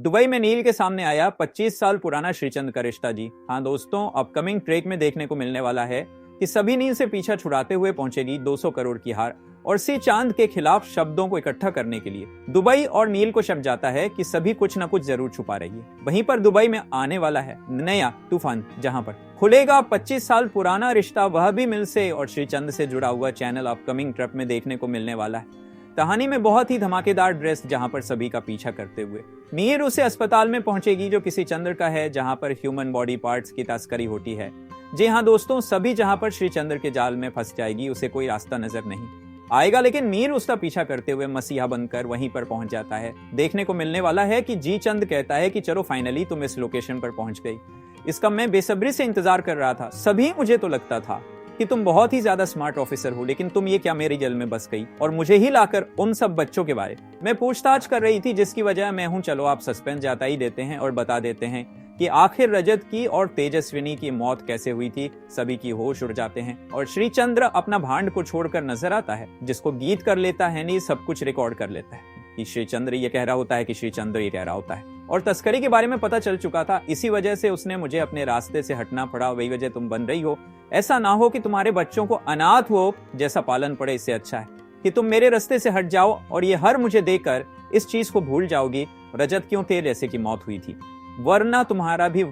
Dubai में नील के सामने आया 25 साल पुराना श्रीचंद का रिश्ता जी। हाँ दोस्तों, अपकमिंग ट्रेक में देखने को मिलने वाला है कि सभी नील से पीछा छुड़ाते हुए पहुंचेगी 200 करोड़ की हार और सी चांद के खिलाफ शब्दों को इकट्ठा करने के लिए। दुबई और नील को शक जाता है कि सभी कुछ न कुछ जरूर छुपा रही है। वहीं पर दुबई में आने वाला है नया तूफान, जहां पर खुलेगा 25 साल पुराना रिश्ता, वह भी मिल से और श्रीचंद से जुड़ा हुआ चैनल अपकमिंग ट्रिप में देखने को मिलने वाला है। कहानी में बहुत ही धमाकेदार ड्रेस, जहां पर सभी का पीछा करते हुए मीर उसे अस्पताल में पहुंचेगी जो किसी चंद्र का है, जहां पर ह्यूमन बॉडी पार्ट्स की तस्करी होती है। जी हाँ दोस्तों, सभी जहां पर श्री चंद्र के जाल में फंस जाएगी, उसे कोई रास्ता नजर नहीं आएगा, लेकिन मीर उसका पीछा करते हुए मसीहा बनकर वहीं पर पहुंच जाता है। देखने को मिलने वाला है कि जी चंद कहता है कि चलो फाइनली तुम इस लोकेशन पर पहुंच गई। इसका मैं बेसब्री से इंतजार कर रहा था। सभी मुझे तो लगता था कि तुम बहुत ही ज्यादा स्मार्ट ऑफिसर हो, लेकिन तुम ये क्या मेरी जेल में बस गई और मुझे ही लाकर उन सब बच्चों के बारे में पूछताछ कर रही थी, जिसकी वजह मैं हूं। चलो आप सस्पेंस जाता ही देते हैं और बता देते हैं कि आखिर रजत की और तेजस्विनी की मौत कैसे हुई थी। सभी की होश उड़ जाते हैं और श्रीचंद्र अपना भांड को छोड़कर नजर आता है, जिसको गीत कर लेता है, नहीं सब कुछ रिकॉर्ड कर लेता है कि श्रीचंद्र ये कह रहा होता है कि श्रीचंद्र ये कह रहा होता है। और तस्करी के बारे में पता चल चुका था, इसी वजह से उसने मुझे अपने रास्ते से हटना पड़ा, वही वजह तुम बन रही हो। ऐसा ना हो कि तुम्हारे बच्चों को अनाथ हो जैसा पालन पड़े। इससे अच्छा है कि तुम मेरे रास्ते से हट जाओ और ये हर मुझे देकर इस चीज को भूल जाओगी, रजत क्यों तेरे जैसे की मौत हुई थी, वरना तुम्हारा भी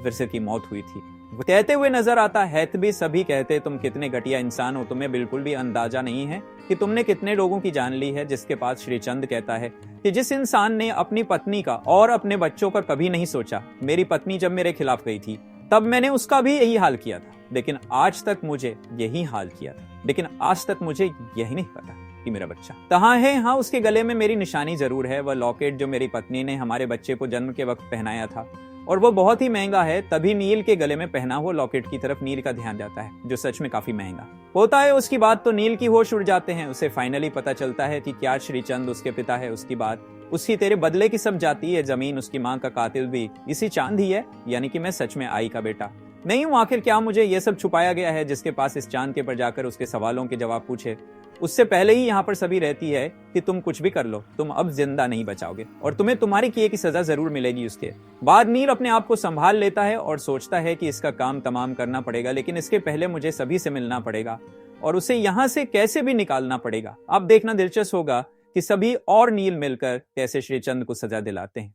फिर की मौत हुई थी। कहते हुए नजर आता है भी सभी कहते तुम कितने घटिया इंसान हो, तुम्हें बिल्कुल भी अंदाजा नहीं है कि तुमने कितने लोगों की जान ली है। जिसके पास श्रीचंद कहता है कि जिस इंसान ने अपनी पत्नी का और अपने बच्चों का कभी नहीं सोचा। मेरी पत्नी जब मेरे खिलाफ गई थी तब मैंने उसका भी यही हाल किया था, लेकिन आज तक मुझे यही हाल किया था, लेकिन आज तक मुझे यही नहीं पता कि मेरा बच्चा कहाँ है। हाँ, उसके गले में मेरी निशानी जरूर है, वह लॉकेट जो मेरी पत्नी ने हमारे बच्चे को जन्म के वक्त पहनाया था, और वो बहुत ही महंगा है। तभी नील के गले में पहना हुआ लॉकेट की तरफ नील का ध्यान जाता है, जो सच में काफी महंगा होता है। उसकी बात तो नील की होश उड़ जाते हैं। उसे फाइनली पता चलता है कि क्या श्रीचंद उसके पिता है। उसकी बात उसकी तेरे बदले की सब जाती है जमीन, उसकी माँ का कातिल भी इसी चांद ही है, यानी कि मैं सच में आई का बेटा नहीं हूं। आखिर क्या मुझे ये सब छुपाया गया है? जिसके पास इस चांद के पर जाकर उसके सवालों के जवाब पूछे, उससे पहले ही यहाँ पर सभी रहती है कि तुम कुछ भी कर लो, तुम अब जिंदा नहीं बचाओगे और तुम्हें तुम्हारी किए की सजा जरूर मिलेगी। उसके बाद नील अपने आप को संभाल लेता है और सोचता है कि इसका काम तमाम करना पड़ेगा, लेकिन इसके पहले मुझे सभी से मिलना पड़ेगा और उसे यहाँ से कैसे भी निकालना पड़ेगा। अब देखना दिलचस्प होगा कि सभी और नील मिलकर कैसे श्रीचंद को सजा दिलाते हैं।